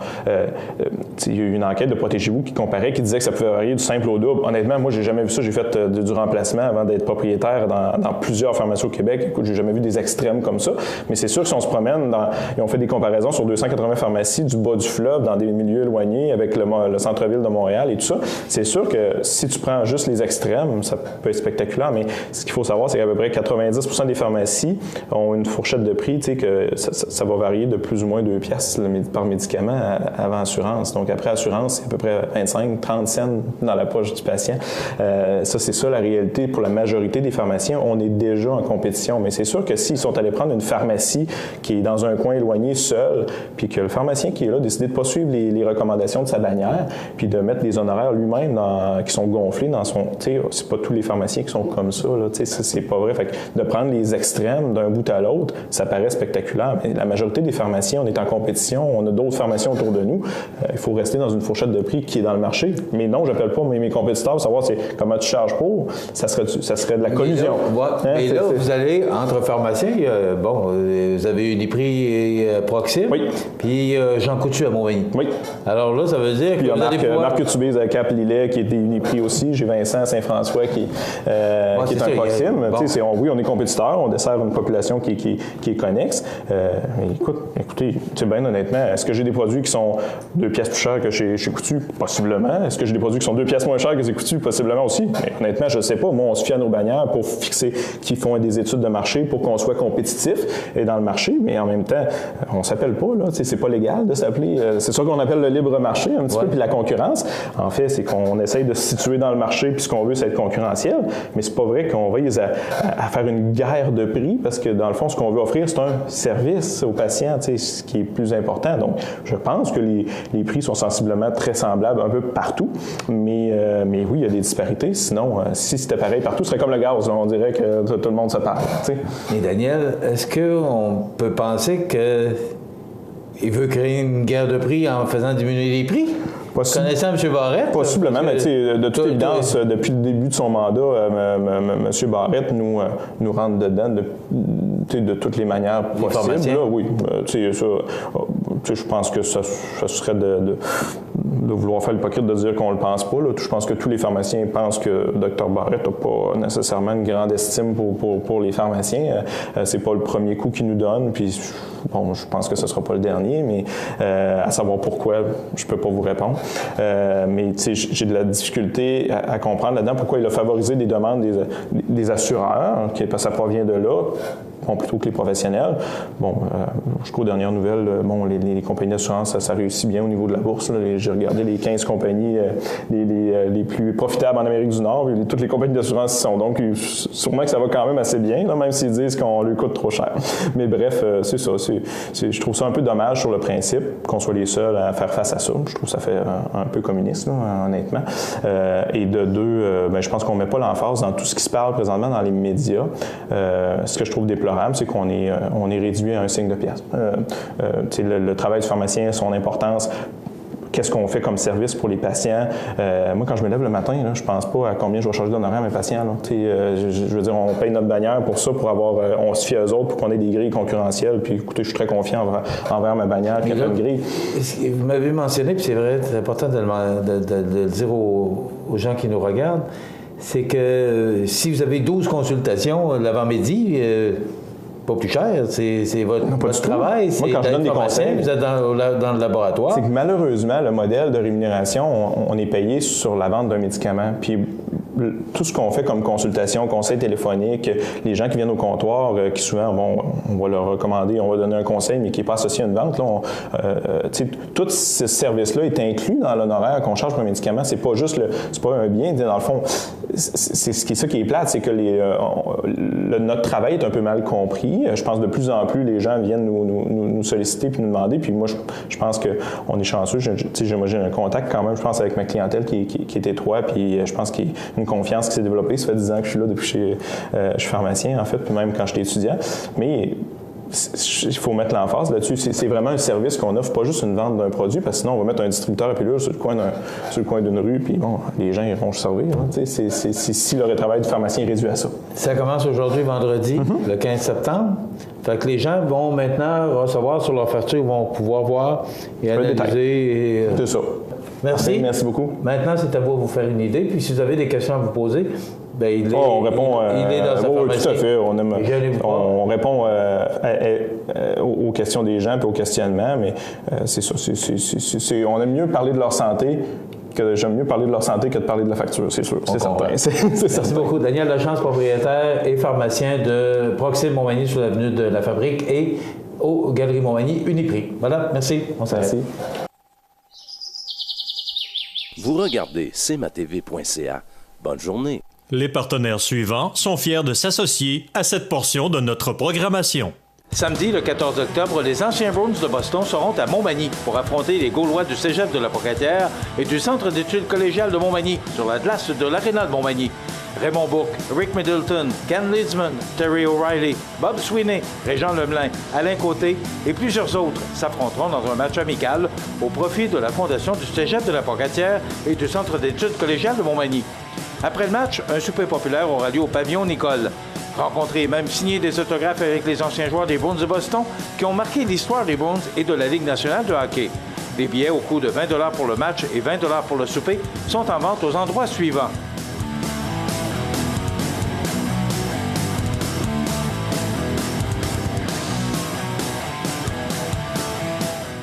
M: Il y a eu une enquête de Protégez-vous qui comparait, qui disait que ça pouvait varier du simple au double. Honnêtement, moi, j'ai jamais vu ça. J'ai fait du remplacement avant d'être propriétaire dans plusieurs pharmacies au Québec. Écoute, j'ai jamais vu des extrêmes comme ça. Mais c'est sûr que si on se promène et on fait des comparaisons sur 280 pharmacies du bas du fleuve, dans des milieux éloignés, avec le centre-ville de Montréal et tout ça, c'est sûr que si tu prends juste les extrêmes, ça peut être spectaculaire, mais ce qu'il faut savoir, c'est qu'à peu près 90% des pharmacies ont une fourchette de prix, tu sais, que ça va varier de plus ou moins 2 piastres par médicament avant assurance. Donc, après assurance, c'est à peu près 25-30 cents dans la poche du patient. Ça, c'est ça la réalité. Pour la majorité des pharmaciens, on est déjà en compétition, mais c'est sûr que s'ils sont allés prendre une pharmacie qui est dans un coin éloigné seul, puis que le pharmacien qui est là décide de ne pas suivre les recommandations de sa bannière, puis de mettre des honoraires lui-même qui sont gonflés dans son... Tu sais, c'est pas tous les pharmaciens qui sont comme ça, là. Tu sais, c'est pas vrai. Fait que de prendre les extrêmes d'un bout à l'autre, ça paraît spectaculaire. Mais la majorité des pharmaciens, on est en compétition, on a d'autres pharmaciens autour de nous. Il faut rester dans une fourchette de prix qui est dans le marché. Mais non, j'appelle pas mes compétiteurs pour savoir comment tu charges pour. Ça serait de la collusion.
C: Et là, vous allez, entre pharmaciens, vous avez Uniprix et Proxime, oui. Puis Jean Coutu à Montmagny.
M: Oui.
C: Alors là, ça veut dire
M: puis que Marc Utubise à Cap-Lillet, qui est Uniprix aussi. J'ai Vincent à Saint-François qui est un Proxime. Bon. Oui, on est compétiteurs, on dessert une population qui est connexe. Écoutez, bien honnêtement, est-ce que j'ai des produits qui sont 2 piastres plus chers que chez Coutu? Possiblement. Est-ce que j'ai des produits qui sont 2 piastres moins chers que chez Coutu? Possiblement aussi. Mais honnêtement, je ne sais pas. Moi, on se fie à nos bannières pour fixer, qui font des études de marché pour qu'on soit compétitif et dans le marché, mais en même temps, on ne s'appelle pas, là. C'est pas légal de s'appeler. C'est ça qu'on appelle le libre marché, un petit peu, puis la concurrence. En fait, c'est qu'on essaye de se situer dans le marché, puis ce qu'on veut, c'est être concurrentiel. Mais c'est pas vrai qu'on vise à faire une guerre de prix, parce que dans le fond, ce qu'on veut offrir, c'est un service aux patients, ce qui est plus important. Donc, je pense que les prix sont sensiblement très semblables un peu partout. Mais oui, il y a des disparités. Sinon, si c'était pareil partout, ce serait comme le gaz. Là. On dirait que tout le monde se parle. T'sais.
C: Et Daniel, est-ce qu'on peut penser qu'il veut créer une guerre de prix en faisant diminuer les prix? Connaissant M. Barrette?
M: Possiblement, mais de toute évidence, depuis le début de son mandat, M. Barrette nous rentre dedans de toutes les manières possibles. Là, oui, je pense que ça serait de vouloir faire l'hypocrite de dire qu'on le pense pas. Là. Je pense que tous les pharmaciens pensent que Dr Barrette n'a pas nécessairement une grande estime pour les pharmaciens. C'est pas le premier coup qu'il nous donne, puis bon, je pense que ce sera pas le dernier, mais à savoir pourquoi, je peux pas vous répondre. Mais j'ai de la difficulté à comprendre là-dedans pourquoi il a favorisé des demandes des assureurs, parce que ça provient de là, bon, plutôt que les professionnels. Bon, jusqu'aux dernières nouvelles, bon, les compagnies d'assurance, ça réussit bien au niveau de la bourse. J'ai regardé les 15 compagnies les plus profitables en Amérique du Nord, et toutes les compagnies d'assurance y sont. Donc, sûrement que ça va quand même assez bien, là, même s'ils disent qu'on lui coûte trop cher. Mais bref, c'est ça. Je trouve ça un peu dommage sur le principe qu'on soit les seuls à faire face à ça. Je trouve que ça fait un peu communiste, là, honnêtement. Et de deux, je pense qu'on ne met pas l'emphase dans tout ce qui se parle présentement dans les médias. Ce que je trouve déplorable, c'est qu'on est réduit à un signe de pièce. Le travail du pharmacien, son importance, qu'est-ce qu'on fait comme service pour les patients. Moi, quand je me lève le matin, là, je pense pas à combien je vais charger d'honoraires à mes patients. Là. Je veux dire, on paye notre bannière pour ça, pour avoir, on se fie aux autres pour qu'on ait des grilles concurrentielles. Puis écoutez, je suis très confiant envers ma bannière qui a une grille.
C: Vous m'avez mentionné, puis c'est vrai, c'est important de le dire aux gens qui nous regardent, c'est que si vous avez 12 consultations l'avant-midi, pas plus cher, c'est votre travail.
M: Moi, quand je donne des conseils,
C: vous êtes dans le laboratoire.
M: C'est que malheureusement, le modèle de rémunération, on est payé sur la vente d'un médicament. Puis tout ce qu'on fait comme consultation, conseil téléphonique, les gens qui viennent au comptoir, qui souvent, bon, on va leur recommander, on va donner un conseil, mais qui n'est pas associé à une vente, là, tout ce service-là est inclus dans l'honoraire qu'on charge pour un médicament. C'est pas juste c'est pas un bien. Dans le fond, c'est ça qui est plate, c'est que notre travail est un peu mal compris. Je pense que de plus en plus, les gens viennent nous solliciter puis nous demander. Puis moi, je pense qu'on est chanceux. Moi, j'ai un contact quand même, je pense, avec ma clientèle qui est étroit. Puis je pense qu'il y a une confiance qui s'est développée. Ça fait 10 ans que je suis là depuis que je suis pharmacien, en fait, puis même quand j'étais étudiant. Mais il faut mettre l'emphase là-dessus. C'est vraiment un service qu'on offre, pas juste une vente d'un produit, parce que sinon, on va mettre un distributeur à pilule sur le coin d'une rue, puis bon, les gens iront se servir. Hein, si le travail du pharmacien est réduit à ça.
C: Ça commence aujourd'hui, vendredi, le 15 septembre. Fait que les gens vont maintenant recevoir sur leur facture, ils vont pouvoir voir et analyser.
M: C'est ça.
C: Merci.
M: Merci beaucoup.
C: Maintenant, c'est à vous de vous faire une idée. Puis si vous avez des questions à vous poser, bien,
M: on répond.
C: Il est dans sa pharmacie.
M: Tout à fait. On répond aux questions des gens et aux questionnements, mais c'est ça. On aime mieux parler de leur santé. J'aime mieux parler de leur santé que de parler de la facture, c'est sûr. C'est certain.
C: Merci beaucoup. Daniel Lachance, propriétaire et pharmacien de Proxime Montmagny sur l'avenue de la Fabrique et aux Galeries Montmagny Uniprix. Voilà, merci. On s'arrête.
M: Merci.
L: Vous regardez cmatv.ca. Bonne journée.
A: Les partenaires suivants sont fiers de s'associer à cette portion de notre programmation.
H: Samedi, le 14 octobre, les anciens Bruins de Boston seront à Montmagny pour affronter les Gaulois du Cégep de la Pocatière et du Centre d'études collégiales de Montmagny sur la glace de l'Aréna de Montmagny. Raymond Bourque, Rick Middleton, Ken Lidsman, Terry O'Reilly, Bob Sweeney, Régent Lemelin, Alain Côté et plusieurs autres s'affronteront dans un match amical au profit de la Fondation du Cégep de la Pocatière et du Centre d'études collégiales de Montmagny. Après le match, un souper populaire aura lieu au pavillon Nicole. Rencontrer et même signer des autographes avec les anciens joueurs des Bruins de Boston qui ont marqué l'histoire des Bruins et de la Ligue nationale de hockey. Des billets au coût de 20 $ pour le match et 20 $ pour le souper sont en vente aux endroits suivants.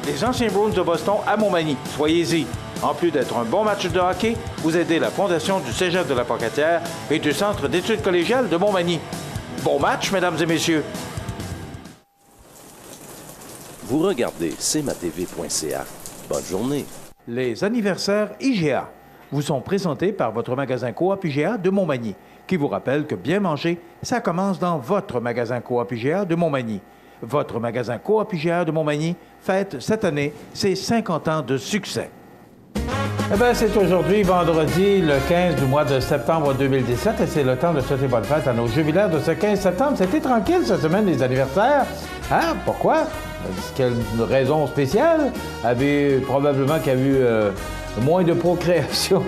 H: Les anciens Bruins de Boston à Montmagny. Soyez-y. En plus d'être un bon match de hockey, vous aidez la Fondation du Cégep de la Pocatière et du Centre d'études collégiales de Montmagny. Bon match, mesdames et messieurs.
L: Vous regardez cmatv.ca. Bonne journée.
H: Les anniversaires IGA vous sont présentés par votre magasin Coop IGA de Montmagny, qui vous rappelle que bien manger, ça commence dans votre magasin Coop IGA de Montmagny. Votre magasin Coop IGA de Montmagny fête cette année ses 50 ans de succès.
C: Eh bien, c'est aujourd'hui, vendredi, le 15 du mois de septembre 2017, et c'est le temps de souhaiter bonne fête à nos jubilaires de ce 15 septembre. C'était tranquille cette semaine, les anniversaires. Hein? Pourquoi? Est-ce qu'il y a une raison spéciale? Probablement qu'il y a eu moins de procréation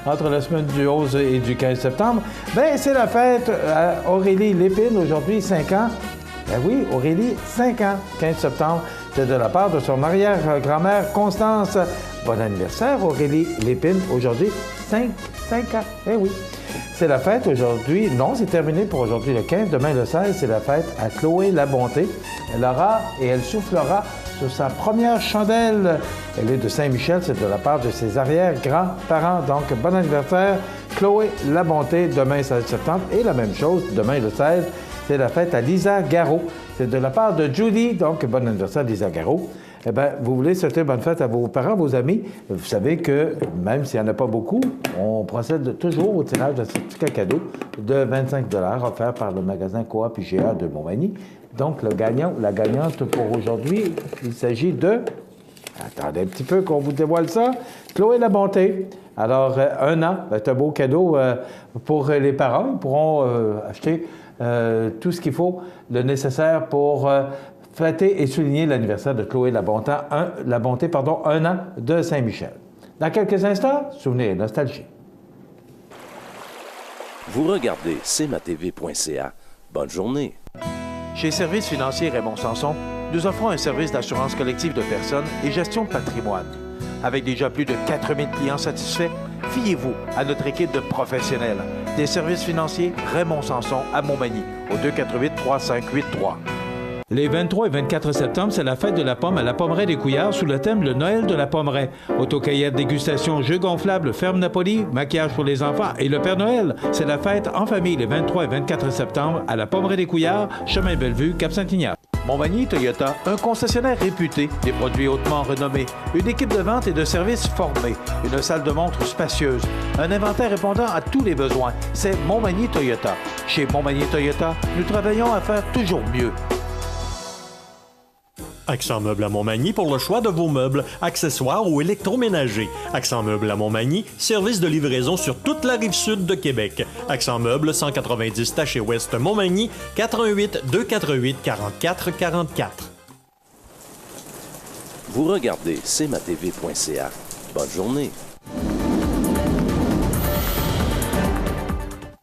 C: entre la semaine du 11 et du 15 septembre. Bien, c'est la fête à Aurélie Lépine, aujourd'hui, 5 ans. Ben oui, Aurélie, 5 ans, 15 septembre. C'est de la part de son arrière-grand-mère Constance Bon anniversaire, Aurélie Lépine, aujourd'hui, 5 ans. Eh oui. C'est la fête aujourd'hui. Non, c'est terminé pour aujourd'hui le 15. Demain, le 16, c'est la fête à Chloé Labonté. Elle aura et elle soufflera sur sa première chandelle. Elle est de Saint-Michel, c'est de la part de ses arrière-grands-parents. Donc, bon anniversaire, Chloé Labonté, demain, 16 septembre. Et la même chose, demain, le 16, c'est la fête à Lisa Garot. C'est de la part de Judy. Donc, bon anniversaire, Lisa Garot. Eh bien, vous voulez souhaiter bonne fête à vos parents, vos amis. Vous savez que, même s'il n'y en a pas beaucoup, on procède toujours au tirage d'un certificat cadeau de 25 $ offert par le magasin Coop IGA de Montmagny. Donc, le gagnant ou la gagnante pour aujourd'hui, il s'agit de... Attendez un petit peu qu'on vous dévoile ça. Chloé Labonté. Alors, 1 an, c'est un beau cadeau pour les parents. Ils pourront acheter tout ce qu'il faut, le nécessaire pour... fêter et souligner l'anniversaire de Chloé Labonté, 1 an de Saint-Michel. Dans quelques instants, souvenirs et nostalgie.
L: Vous regardez cmatv.ca. Bonne journée.
H: Chez Services financiers Raymond Sanson, nous offrons un service d'assurance collective de personnes et gestion de patrimoine. Avec déjà plus de 4000 clients satisfaits, fiez-vous à notre équipe de professionnels. Des services financiers Raymond Sanson à Montmagny, au 248-3583. Les 23 et 24 septembre, c'est la fête de la pomme à la Pommeraie des Couillards sous le thème Le Noël de la Pommeraie. Autocueillette, dégustation, jeux gonflables, ferme Napoli, maquillage pour les enfants et le Père Noël. C'est la fête en famille les 23 et 24 septembre à la Pommeraie des Couillards, chemin Bellevue, Cap-Saint-Ignace. Montmagny Toyota, un concessionnaire réputé, des produits hautement renommés, une équipe de vente et de services formée, une salle de montre spacieuse, un inventaire répondant à tous les besoins. C'est Montmagny Toyota. Chez Montmagny Toyota, nous travaillons à faire toujours mieux.
A: Accent Meubles à Montmagny pour le choix de vos meubles, accessoires ou électroménagers. Accent Meubles à Montmagny, service de livraison sur toute la rive sud de Québec. Accent Meubles, 190 Taché Ouest Montmagny, 418-248-4444.
L: Vous regardez cmatv.ca. Bonne journée.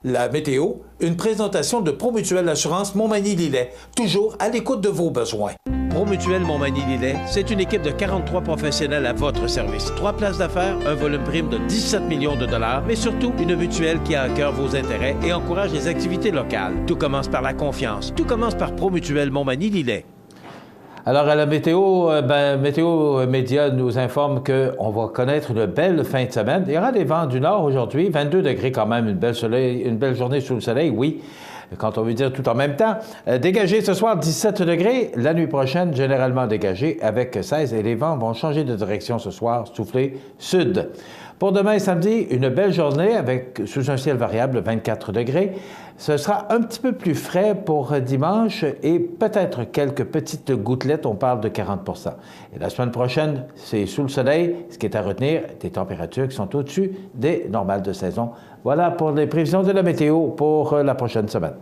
H: La météo, une présentation de Promutuelle Assurance Montmagny-Lillet, toujours à l'écoute de vos besoins. Promutuelle Montmagny-Lillet, c'est une équipe de 43 professionnels à votre service. 3 places d'affaires, un volume prime de 17 millions de dollars, mais surtout une mutuelle qui a à cœur vos intérêts et encourage les activités locales. Tout commence par la confiance. Tout commence par Promutuelle Montmagny-Lillet.
C: Alors, à la météo, Météo Média nous informe qu'on va connaître une belle fin de semaine. Il y aura des vents du nord aujourd'hui, 22 degrés quand même, une belle journée sous le soleil, oui. Quand on veut dire tout en même temps. Dégagé ce soir, 17 degrés. La nuit prochaine, généralement dégagé avec 16. Et les vents vont changer de direction ce soir, souffler sud. Pour demain et samedi, une belle journée sous un ciel variable, 24 degrés. Ce sera un petit peu plus frais pour dimanche et peut-être quelques petites gouttelettes. On parle de 40 %. Et la semaine prochaine, c'est sous le soleil. Ce qui est à retenir, des températures qui sont au-dessus des normales de saison. Voilà pour les prévisions de la météo pour la prochaine semaine.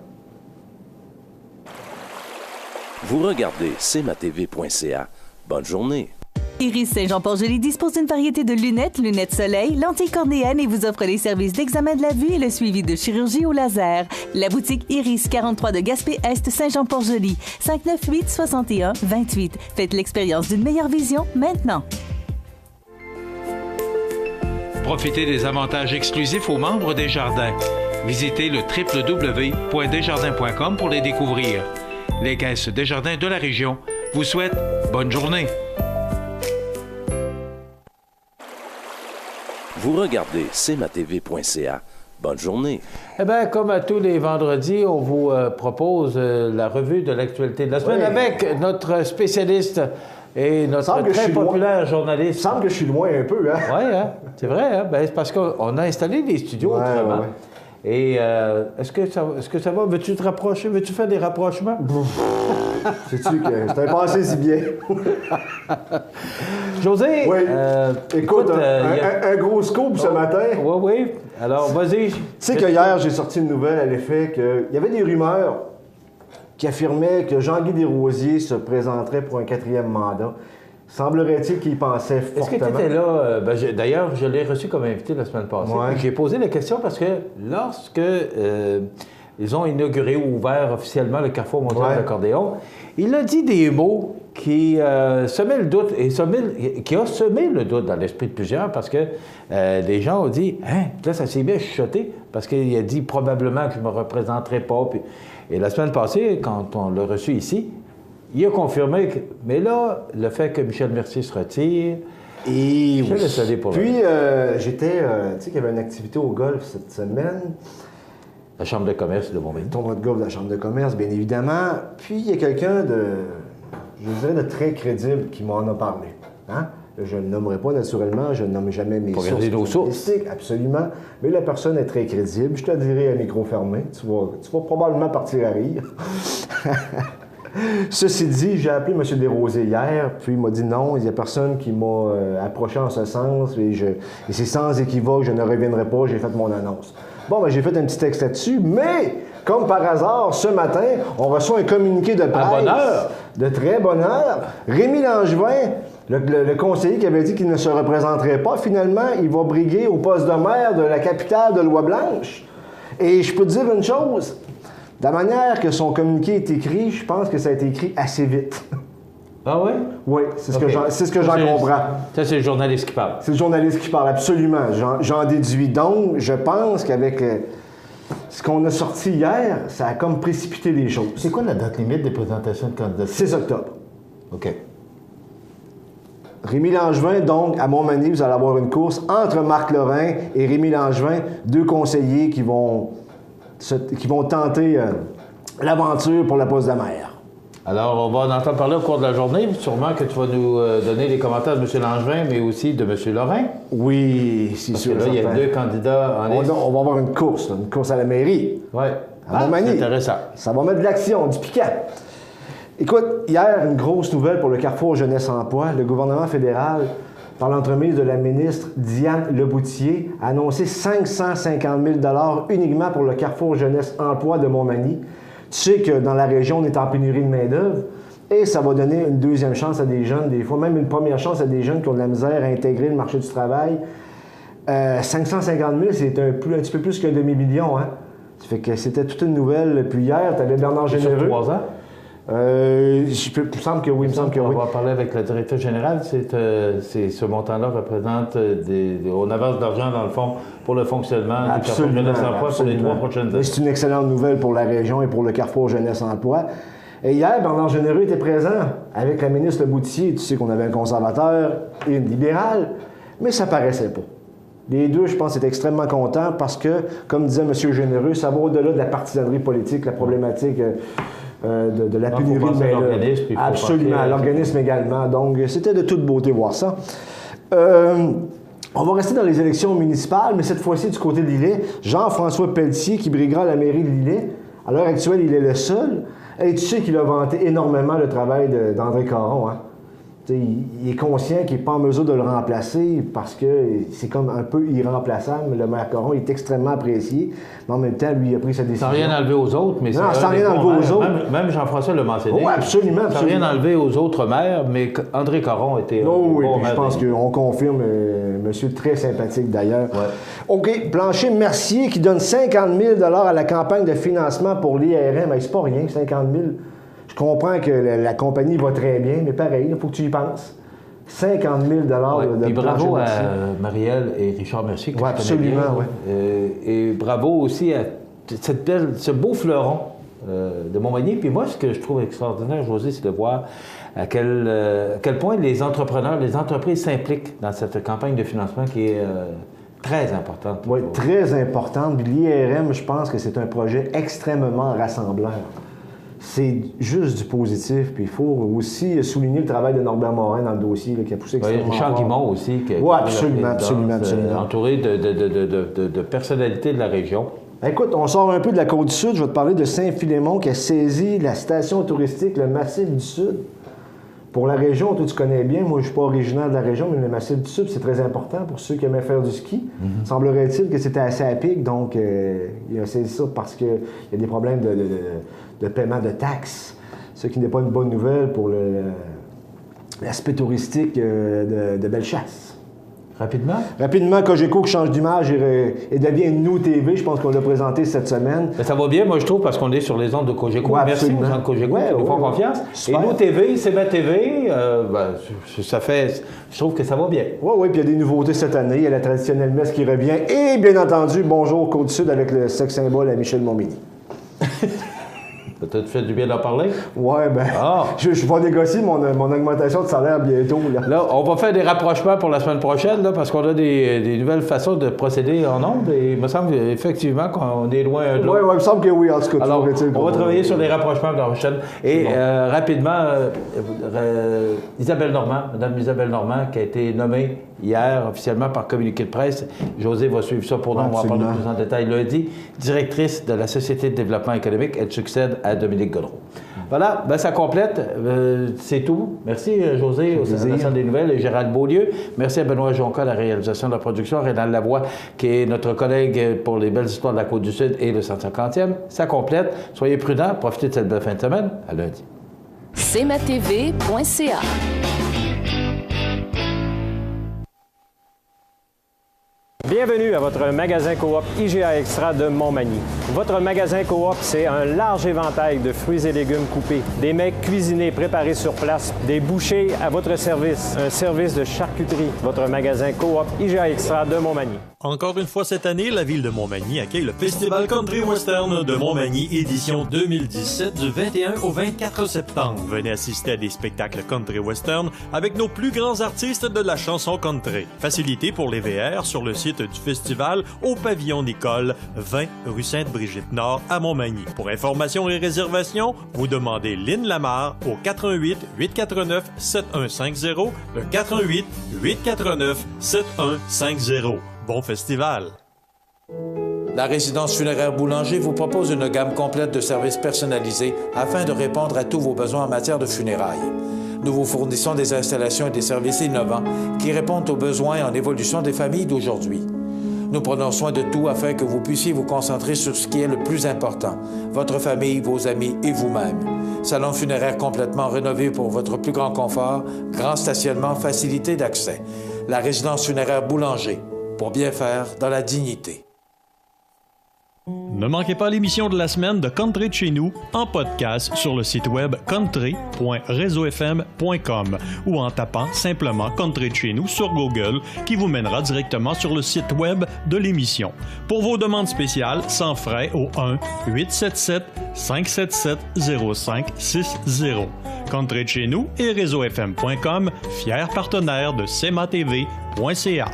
L: Vous regardez cmatv.ca. Bonne journée.
I: Iris Saint-Jean-Port-Joli dispose d'une variété de lunettes soleil, lentilles cornéennes et vous offre les services d'examen de la vue et le suivi de chirurgie au laser. La boutique Iris 43 de Gaspé-Est Saint-Jean-Port-Joli, 598-61-28. Faites l'expérience d'une meilleure vision maintenant.
H: Profitez des avantages exclusifs aux membres des Jardins. Visitez le www.desjardins.com pour les découvrir. Les caisses Desjardins de la région vous souhaitent bonne journée.
L: Vous regardez cmatv.ca. Bonne journée.
C: Eh bien, comme à tous les vendredis, on vous propose la revue de l'actualité de la semaine avec notre spécialiste et notre très populaire journaliste.
G: Il semble que je suis loin un peu, hein?
C: Oui, hein? C'est vrai, hein? Ben, c'est parce qu'on a installé des studios autrement. Ouais. Et est-ce que ça va? Veux-tu te rapprocher? Veux-tu faire des rapprochements?
G: Sais-tu que c'est un passé si bien?
C: José,
G: oui. Écoute, un gros scoop ce matin.
C: Oui, oui. Alors, vas-y.
G: Tu sais que hier, j'ai sorti une nouvelle à l'effet qu'il y avait des rumeurs qui affirmaient que Jean-Guy Desrosiers se présenterait pour un 4e mandat. Semblerait-il qu'il pensait fortement.
C: Est-ce que tu étais là? D'ailleurs, je l'ai reçu comme invité la semaine passée. Ouais. J'ai posé la question parce que lorsque ils ont inauguré ou ouvert officiellement le Carrefour mondial d'accordéon. Il a dit des mots qui semaient le doute, qui a semé le doute dans l'esprit de plusieurs, parce que les gens ont dit « Hein? » Là, ça s'est mis à chuchoter, parce qu'il a dit probablement que je ne me représenterai pas. Puis, et la semaine passée, quand on l'a reçu ici, il a confirmé que... Mais là, le fait que Michel Mercier se retire...
G: Et
C: je laisse aller pour
G: puis, j'étais... tu sais qu'il y avait une activité au golf cette semaine.
C: La Chambre de commerce de Montmagny.
G: Tournoi de golf de la Chambre de commerce, bien évidemment. Puis, il y a quelqu'un je dirais, de très crédible qui m'en a parlé. Hein? Je ne le nommerai pas naturellement, je ne nomme jamais mes sources. Absolument. Mais la personne est très crédible. Je te dirai à micro fermé. Tu vas probablement partir à rire. Ceci dit, j'ai appelé M. Desrosiers hier, puis il m'a dit non, il n'y a personne qui m'a approché en ce sens, et c'est sans équivoque, je ne reviendrai pas, j'ai fait mon annonce. Bon, ben, j'ai fait un petit texte là-dessus, mais, comme par hasard, ce matin, on reçoit un communiqué de presse.
C: À bonne heure.
G: De très bonne heure. Rémi Langevin, le conseiller qui avait dit qu'il ne se représenterait pas, finalement, il va briguer au poste de maire de la capitale de Loi-Blanche. Et je peux te dire une chose, de la manière que son communiqué est écrit, je pense que ça a été écrit assez vite.
C: Ah oui?
G: Oui, c'est ce que j'en comprends.
C: Ça, c'est le journaliste qui parle.
G: C'est le journaliste qui parle, absolument. J'en déduis. Donc, je pense qu'avec ce qu'on a sorti hier, ça a comme précipité les choses.
C: C'est quoi la date limite des présentations de candidatures?
G: 6 octobre.
C: OK.
G: Rémi Langevin, donc, à Montmagny, vous allez avoir une course entre Marc Lorrain et Rémi Langevin, deux conseillers qui vont tenter l'aventure pour la poste de maire.
C: Alors, on va en entendre parler au cours de la journée. Sûrement que tu vas nous donner les commentaires de M. Langevin, mais aussi de M. Lorrain.
G: Oui, c'est sûr.
C: Là, il y a deux candidats en liste.
G: On va avoir une course à la mairie.
C: Oui.
G: À Montmagny.
C: C'est intéressant.
G: Ça va mettre de l'action, du piquant. Écoute, hier, une grosse nouvelle pour le Carrefour Jeunesse Emploi. Le gouvernement fédéral, par l'entremise de la ministre Diane Leboutillier, a annoncé 550 000 $ uniquement pour le Carrefour Jeunesse Emploi de Montmagny. Tu sais que dans la région, on est en pénurie de main-d'œuvre et ça va donner une deuxième chance à des jeunes, des fois même une première chance à des jeunes qui ont de la misère à intégrer le marché du travail. 550 000, c'est un petit peu plus qu'un demi-million. Hein? Ça fait que c'était toute une nouvelle. Puis hier, tu avais Bernard Généreux.
C: Sur 3 ans?
G: Il me semble que oui.
C: On va parler avec le directeur général. Ce montant-là représente on avance d'argent, dans le fond, pour le fonctionnement du Carrefour Jeunesse Emploi pour les 3 prochaines années.
G: C'est une excellente nouvelle pour la région et pour le Carrefour Jeunesse Emploi. Et hier, Bernard Généreux était présent avec la ministre Leboutillier. Tu sais qu'on avait un conservateur et une libérale, mais ça paraissait pas. Les deux, je pense, étaient extrêmement contents parce que, comme disait M. Généreux, ça va au-delà de la partisanerie politique, la problématique de la pénurie de main-d'œuvre. Absolument, l'organisme également. Donc, c'était de toute beauté voir ça. On va rester dans les élections municipales, mais cette fois-ci du côté de Lillet, Jean-François Pelletier, qui briguera la mairie de Lillet. À l'heure actuelle, il est le seul. Et tu sais qu'il a vanté énormément le travail d'André Caron. Hein? Il est conscient qu'il n'est pas en mesure de le remplacer parce que c'est comme un peu irremplaçable. Le maire Caron est extrêmement apprécié, mais en même temps, lui, il a pris sa décision.
C: Sans rien enlever aux autres, mais
G: non, sans rien enlever aux autres.
C: Même Jean-François l'a mentionné.
G: Oui, absolument.
C: Sans rien enlever aux autres maires, mais André Caron était
G: oui, je pense qu'on confirme, monsieur très sympathique d'ailleurs. Ouais. OK, Plancher Mercier qui donne 50 000 $ à la campagne de financement pour l'IRM. C'est pas rien, 50 000 $. Je comprends que la compagnie va très bien, mais pareil, il faut que tu y penses. 50 000 $ de
C: bravo à Marielle et Richard Mercier.
G: Oui, absolument, oui.
C: Et bravo aussi à ce beau fleuron de Montmagny. Puis moi, ce que je trouve extraordinaire, José, c'est de voir à quel point les entrepreneurs, les entreprises s'impliquent dans cette campagne de financement qui est très importante.
G: Oui, très importante. L'IRM, je pense que c'est un projet extrêmement rassembleur. C'est juste du positif. Puis il faut aussi souligner le travail de Norbert Morin dans le dossier, là, qui a poussé extrêmement
C: Richard
G: fort.
C: Guimond aussi.
G: Oui, absolument.
C: Entouré de personnalités de la région.
G: Écoute, on sort un peu de la Côte-du-Sud. Je vais te parler de Saint-Philémon qui a saisi la station touristique, le Massif du Sud. Pour la région, toi, tu connais bien. Moi, je ne suis pas originaire de la région, mais le Massif du Sud, c'est très important pour ceux qui aimaient faire du ski. Semblerait-il que c'était assez à pic, donc il a saisi ça parce qu'il y a des problèmes de paiement de taxes, ce qui n'est pas une bonne nouvelle pour l'aspect touristique de Bellechasse.
C: Rapidement?
G: Rapidement, Cogeco qui change d'image et devient Nous TV. Je pense qu'on l'a présenté cette semaine.
C: Mais ça va bien, moi, je trouve, parce qu'on est sur les ondes de Cogeco.
G: Ouais,
C: merci aux gens de Cogeco qui nous font confiance. Super. Et Nous TV, c'est ma TV. Ça fait... Je trouve que ça va bien.
G: Oui, puis il y a des nouveautés cette année. Il y a la traditionnelle messe qui revient. Et bien entendu, bonjour Côte-du-Sud avec le sex symbole à Michel Montminy.
C: T'as fait du bien d'en parler?
G: Oui, je vais négocier mon augmentation de salaire bientôt.
C: Là, on va faire des rapprochements pour la semaine prochaine, là, parce qu'on a des nouvelles façons de procéder en ondes. Et il me semble effectivement qu'on est loin un de l'autre.
G: Oui, il me semble que oui, en tout cas.
C: Alors, on va travailler sur les rapprochements de la prochaine. Et rapidement, Mme Isabelle Normand, qui a été nommée hier officiellement par communiqué de presse. José va suivre ça pour nous. On va en parler plus en détail lundi. Directrice de la Société de développement économique, elle succède à Dominique Godreau. Voilà, ça complète. C'est tout. Merci, José, au Centre des nouvelles, et Gérald Beaulieu. Merci à Benoît Jonca, la réalisation de la production, Rénal Lavoie, qui est notre collègue pour les belles histoires de la Côte-du-Sud et le 150e. Ça complète. Soyez prudents. Profitez de cette belle fin de semaine. À lundi.
J: cmatv.ca.
K: Bienvenue à votre magasin Coop IGA Extra de Montmagny. Votre magasin Coop, c'est un large éventail de fruits et légumes coupés, des mets cuisinés préparés sur place, des bouchées à votre service, un service de charcuterie. Votre magasin Coop IGA Extra de Montmagny.
A: Encore une fois cette année, la ville de Montmagny accueille le Festival Country Western de Montmagny, édition 2017, du 21 au 24 septembre. Venez assister à des spectacles country western avec nos plus grands artistes de la chanson country. Facilité pour les VR sur le site du festival au pavillon Nicole, 20 rue Sainte-Brigitte-Nord à Montmagny. Pour informations et réservations, vous demandez Lynn Lamarre au 88 849 7150, le 88 849 7150. Bon festival!
H: La résidence funéraire Boulanger vous propose une gamme complète de services personnalisés afin de répondre à tous vos besoins en matière de funérailles. Nous vous fournissons des installations et des services innovants qui répondent aux besoins en évolution des familles d'aujourd'hui. Nous prenons soin de tout afin que vous puissiez vous concentrer sur ce qui est le plus important, votre famille, vos amis et vous-même. Salon funéraire complètement rénové pour votre plus grand confort, grand stationnement, facilité d'accès. La résidence funéraire Boulanger, pour bien faire dans la dignité.
A: Ne manquez pas l'émission de la semaine de Country de chez nous en podcast sur le site web country.reseaufm.com ou en tapant simplement Country de chez nous sur Google qui vous mènera directement sur le site web de l'émission. Pour vos demandes spéciales, sans frais au 1-877-577-0560. Country de chez nous et reseaufm.com, fiers partenaires de cmatv.ca.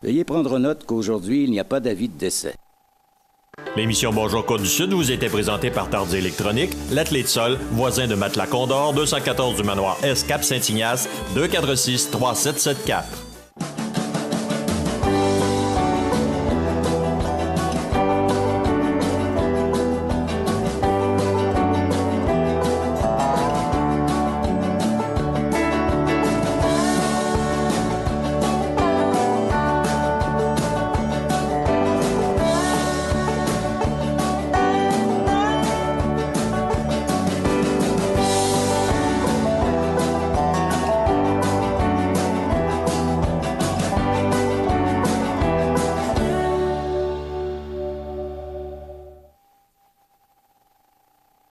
N: Veuillez prendre note qu'aujourd'hui, il n'y a pas d'avis de décès.
A: L'émission Bonjour Côte-du-Sud vous était présentée par Tardy Électronique, l'athlète Sol, voisin de Matelas Condor, 214 du manoir S, Cap Saint-Ignace, 246-3774.